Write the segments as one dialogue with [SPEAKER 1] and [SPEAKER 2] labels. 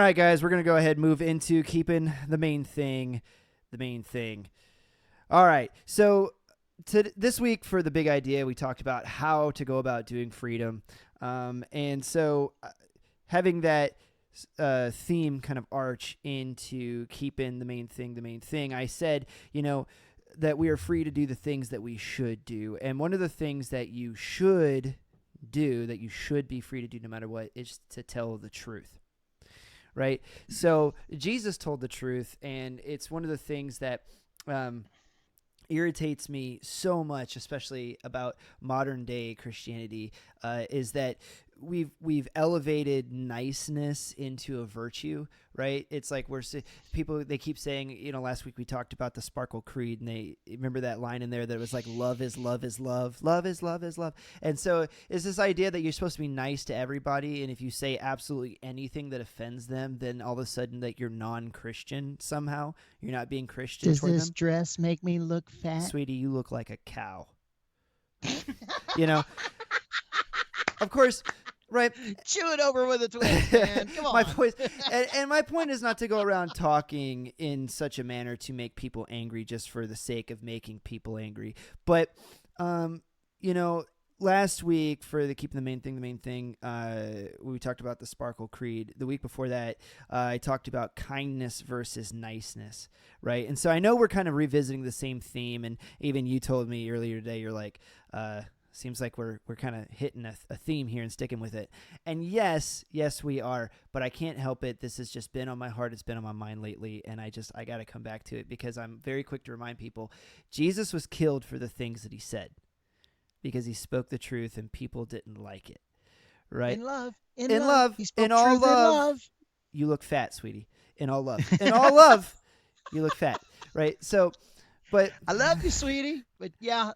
[SPEAKER 1] right, guys, we're going to go ahead and move into keeping the main thing the main thing. All right. So this week for the big idea, we talked about how to go about doing freedom. And so having that theme kind of arch into keeping the main thing, I said, that we are free to do the things that we should do. And one of the things that you should do, that you should be free to do no matter what, is to tell the truth. Right? So Jesus told the truth, and it's one of the things that irritates me so much, especially about modern day Christianity, is that we've elevated niceness into a virtue, right? It's like they keep saying, last week we talked about the Sparkle Creed, and they remember that line in there that was like, love is love is love, love is love is love. And so it's this idea that you're supposed to be nice to everybody, and if you say absolutely anything that offends them, then all of a sudden that you're non-Christian somehow. You're not being Christian
[SPEAKER 2] Does
[SPEAKER 1] toward
[SPEAKER 2] this
[SPEAKER 1] them.
[SPEAKER 2] dress make me look fat?
[SPEAKER 1] Sweetie, you look like a cow. Of course, right?
[SPEAKER 2] Chew it over with a twist, man. Come on.
[SPEAKER 1] My point, and my point is not to go around talking in such a manner to make people angry just for the sake of making people angry. But, last week for the keeping the main thing, we talked about the Sparkle Creed. The week before that, I talked about kindness versus niceness, right? And so I know we're kind of revisiting the same theme, and even you told me earlier today, you're like, seems like we're kind of hitting a theme here and sticking with it. And yes, we are, but I can't help it. This has just been on my heart. It's been on my mind lately. And I got to come back to it because I'm very quick to remind people Jesus was killed for the things that he said because he spoke the truth and people didn't like it. Right?
[SPEAKER 2] In love.
[SPEAKER 1] He spoke
[SPEAKER 2] in all love.
[SPEAKER 1] You look fat, sweetie. In all love. In all love, you look fat. Right? So, but
[SPEAKER 2] I love you, sweetie, but yeah,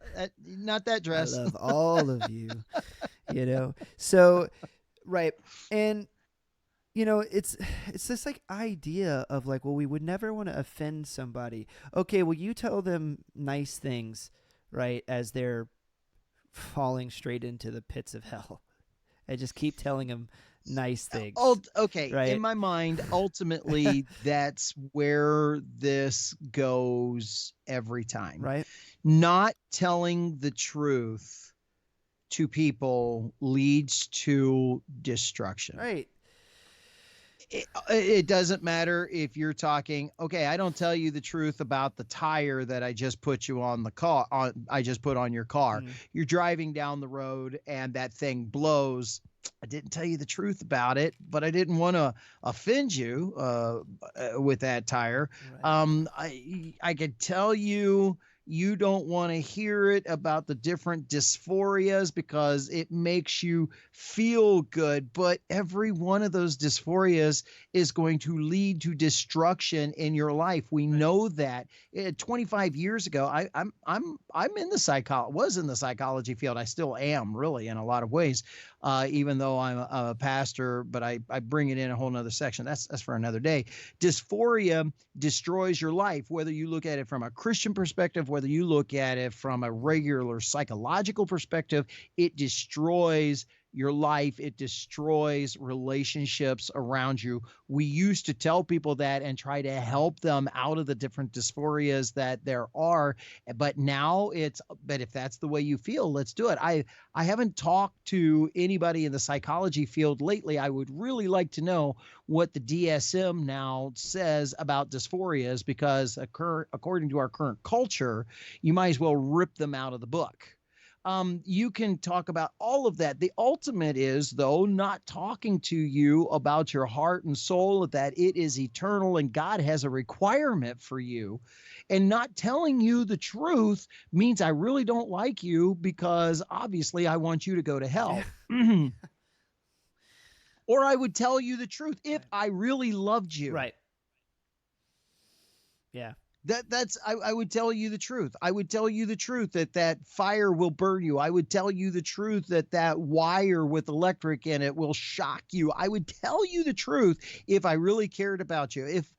[SPEAKER 2] not that dress.
[SPEAKER 1] I love all of you, So, right, and it's this like idea of like, well, we would never want to offend somebody. Okay, well, you tell them nice things, right, as they're falling straight into the pits of hell, and just keep telling them nice things.
[SPEAKER 2] Okay.
[SPEAKER 1] Right?
[SPEAKER 2] In my mind, ultimately, that's where this goes every time.
[SPEAKER 1] Right.
[SPEAKER 2] Not telling the truth to people leads to destruction.
[SPEAKER 1] Right.
[SPEAKER 2] It doesn't matter if you're talking, okay, I don't tell you the truth about the tire that I just put you on the car, I just put on your car. You're driving down the road and that thing blows. I didn't tell you the truth about it, but I didn't want to offend you with that tire. Right. I could tell you don't want to hear it about the different dysphorias because it makes you feel good. But every one of those dysphorias is going to lead to destruction in your life. We know that. 25 years ago, I'm in the was in the psychology field. I still am, really, in a lot of ways, even though I'm a pastor, but I bring it in a whole nother section. That's for another day. Dysphoria destroys your life, whether you look at it from a Christian perspective, whether you look at it from a regular psychological perspective. It destroys your life. It destroys relationships around you. We used to tell people that and try to help them out of the different dysphorias that there are. But now but if that's the way you feel, let's do it. I haven't talked to anybody in the psychology field lately. I would really like to know what the DSM now says about dysphorias, because according to our current culture, you might as well rip them out of the book. You can talk about all of that. The ultimate is, though, not talking to you about your heart and soul, that it is eternal and God has a requirement for you. And not telling you the truth means I really don't like you because obviously I want you to go to hell. Or I would tell you the truth if I really loved you.
[SPEAKER 1] Right. Yeah.
[SPEAKER 2] I would tell you the truth. I would tell you the truth that fire will burn you. I would tell you the truth that wire with electric in it will shock you. I would tell you the truth if I really cared about you. If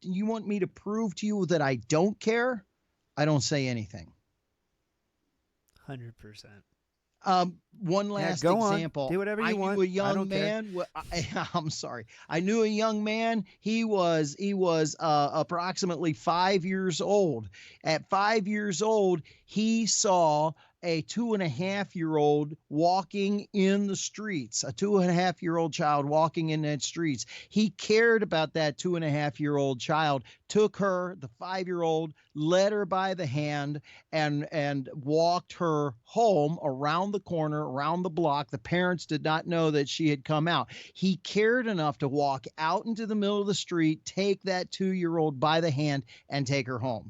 [SPEAKER 2] you want me to prove to you that I don't care, I don't say anything.
[SPEAKER 1] 100%.
[SPEAKER 2] One last
[SPEAKER 1] go on.
[SPEAKER 2] example.
[SPEAKER 1] Do whatever you
[SPEAKER 2] I
[SPEAKER 1] want.
[SPEAKER 2] knew a
[SPEAKER 1] I
[SPEAKER 2] young
[SPEAKER 1] don't care.
[SPEAKER 2] man. I'm sorry. I knew a young man. He was approximately 5 years old. At 5 years old, he saw a 2.5-year-old walking in the streets, a 2.5-year-old child walking in the streets. He cared about that 2.5-year-old child, took her, the 5-year-old, led her by the hand and walked her home around the corner, around the block. The parents did not know that she had come out. He cared enough to walk out into the middle of the street, take that 2-year-old by the hand, and take her home.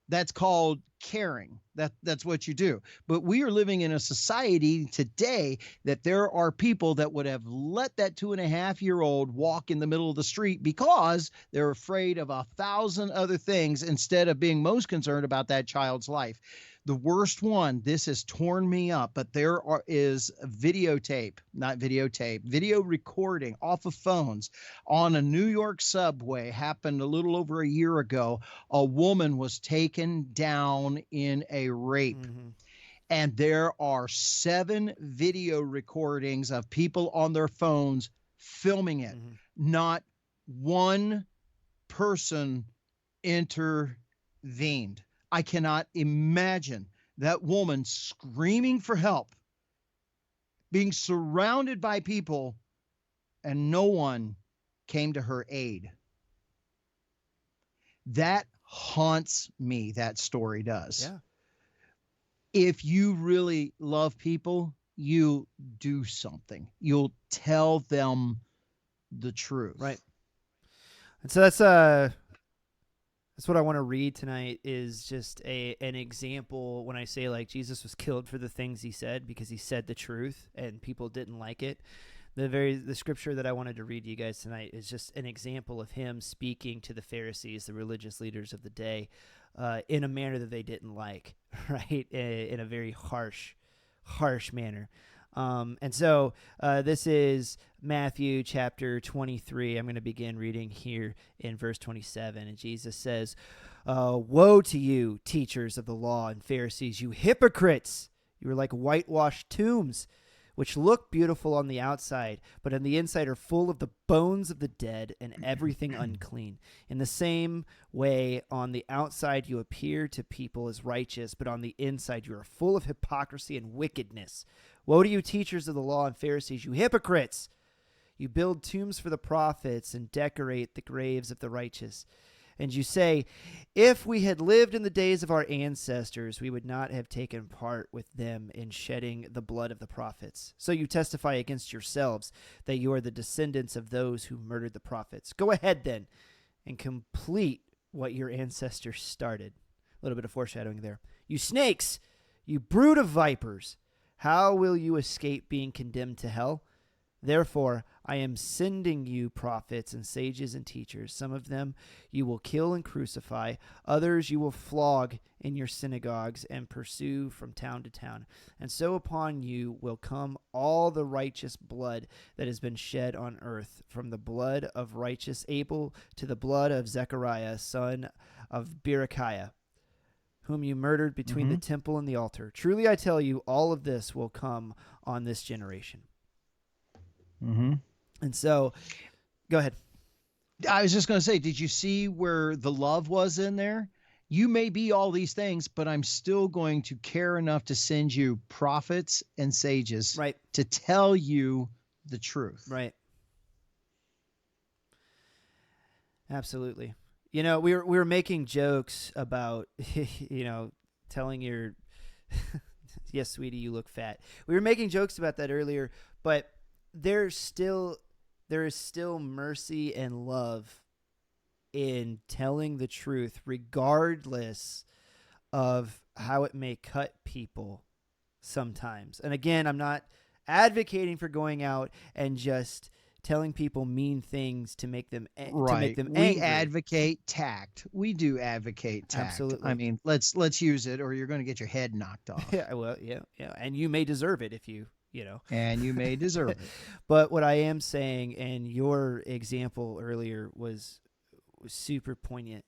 [SPEAKER 2] That's called caring. That's what you do. But we are living in a society today that there are people that would have let that 2.5-year-old walk in the middle of the street because they're afraid of 1,000 other things instead of being most concerned about that child's life. The worst one, this has torn me up, but is video recording off of phones on a New York subway. Happened a little over a year ago. A woman was taken down in a rape.
[SPEAKER 1] Mm-hmm.
[SPEAKER 2] And there are 7 video recordings of people on their phones filming it.
[SPEAKER 1] Mm-hmm.
[SPEAKER 2] Not one person intervened. I cannot imagine that woman screaming for help, being surrounded by people, and no one came to her aid. That haunts me, that story does.
[SPEAKER 1] Yeah.
[SPEAKER 2] If you really love people, you do something. You'll tell them the truth.
[SPEAKER 1] Right. And so that's what I want to read tonight is just an example when I say like Jesus was killed for the things he said because he said the truth and people didn't like it. The scripture that I wanted to read to you guys tonight is just an example of him speaking to the Pharisees, the religious leaders of the day, in a manner that they didn't like, right? In a very harsh manner. And so this is Matthew chapter 23. I'm going to begin reading here in verse 27. And Jesus says, "Woe to you, teachers of the law and Pharisees, you hypocrites! You are like whitewashed tombs, which look beautiful on the outside, but on the inside are full of the bones of the dead and everything unclean. In the same way, on the outside you appear to people as righteous, but on the inside you are full of hypocrisy and wickedness. Woe to you, teachers of the law and Pharisees, you hypocrites! You build tombs for the prophets and decorate the graves of the righteous. And you say, if we had lived in the days of our ancestors, we would not have taken part with them in shedding the blood of the prophets. So you testify against yourselves that you are the descendants of those who murdered the prophets. Go ahead then and complete what your ancestors started." A little bit of foreshadowing there. "You snakes, you brood of vipers, how will you escape being condemned to hell? Therefore, I am sending you prophets and sages and teachers. Some of them you will kill and crucify. Others you will flog in your synagogues and pursue from town to town. And so upon you will come all the righteous blood that has been shed on earth, from the blood of righteous Abel to the blood of Zechariah, son of Berechiah, whom you murdered between the temple and the altar. Truly I tell you, all of this will come on this generation."
[SPEAKER 2] Mm-hmm.
[SPEAKER 1] And so, go ahead.
[SPEAKER 2] I was just going to say, did you see where the love was in there? You may be all these things, but I'm still going to care enough to send you prophets and sages
[SPEAKER 1] Right.
[SPEAKER 2] to tell you the truth.
[SPEAKER 1] Right. Absolutely. You know, we were making jokes about, you know, telling your, yes, sweetie, you look fat. We were making jokes about that earlier, but there is still mercy and love in telling the truth, regardless of how it may cut people sometimes. And again, I'm not advocating for going out and just telling people mean things to make them to make them angry.
[SPEAKER 2] We advocate tact. We do advocate tact.
[SPEAKER 1] Absolutely.
[SPEAKER 2] I mean, let's use it, or you're going to get your head knocked off.
[SPEAKER 1] Yeah, well, yeah, and you may deserve it if you know.
[SPEAKER 2] And you may deserve it.
[SPEAKER 1] But what I am saying, and your example earlier was super poignant,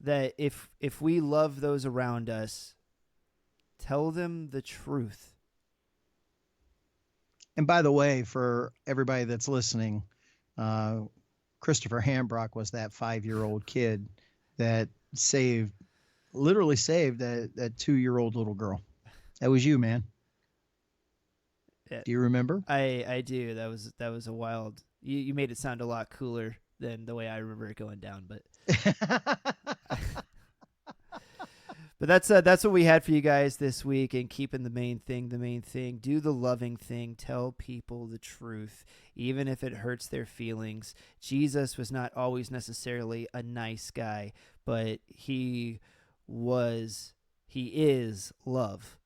[SPEAKER 1] that if we love those around us, Tell them the truth.
[SPEAKER 2] And by the way, for everybody that's listening, Christopher Hambrock was that 5-year-old kid that literally saved that 2-year-old little girl. That was you, man.
[SPEAKER 1] Yeah,
[SPEAKER 2] do you remember?
[SPEAKER 1] I do. That was a wild. You made it sound a lot cooler than the way I remember it going down, but but that's what we had for you guys this week. And keeping the main thing, do the loving thing, tell people the truth, even if it hurts their feelings. Jesus was not always necessarily a nice guy, but he is love.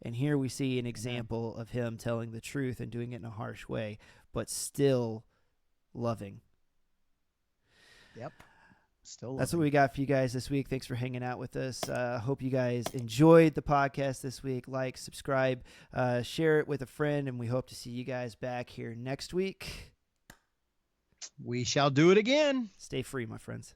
[SPEAKER 1] And here we see an example of him telling the truth and doing it in a harsh way, but still loving.
[SPEAKER 2] Yep. Still loving.
[SPEAKER 1] That's what we got for you guys this week. Thanks for hanging out with us. Hope you guys enjoyed the podcast this week. Like, subscribe, share it with a friend, and we hope to see you guys back here next week.
[SPEAKER 2] We shall do it again.
[SPEAKER 1] Stay free, my friends.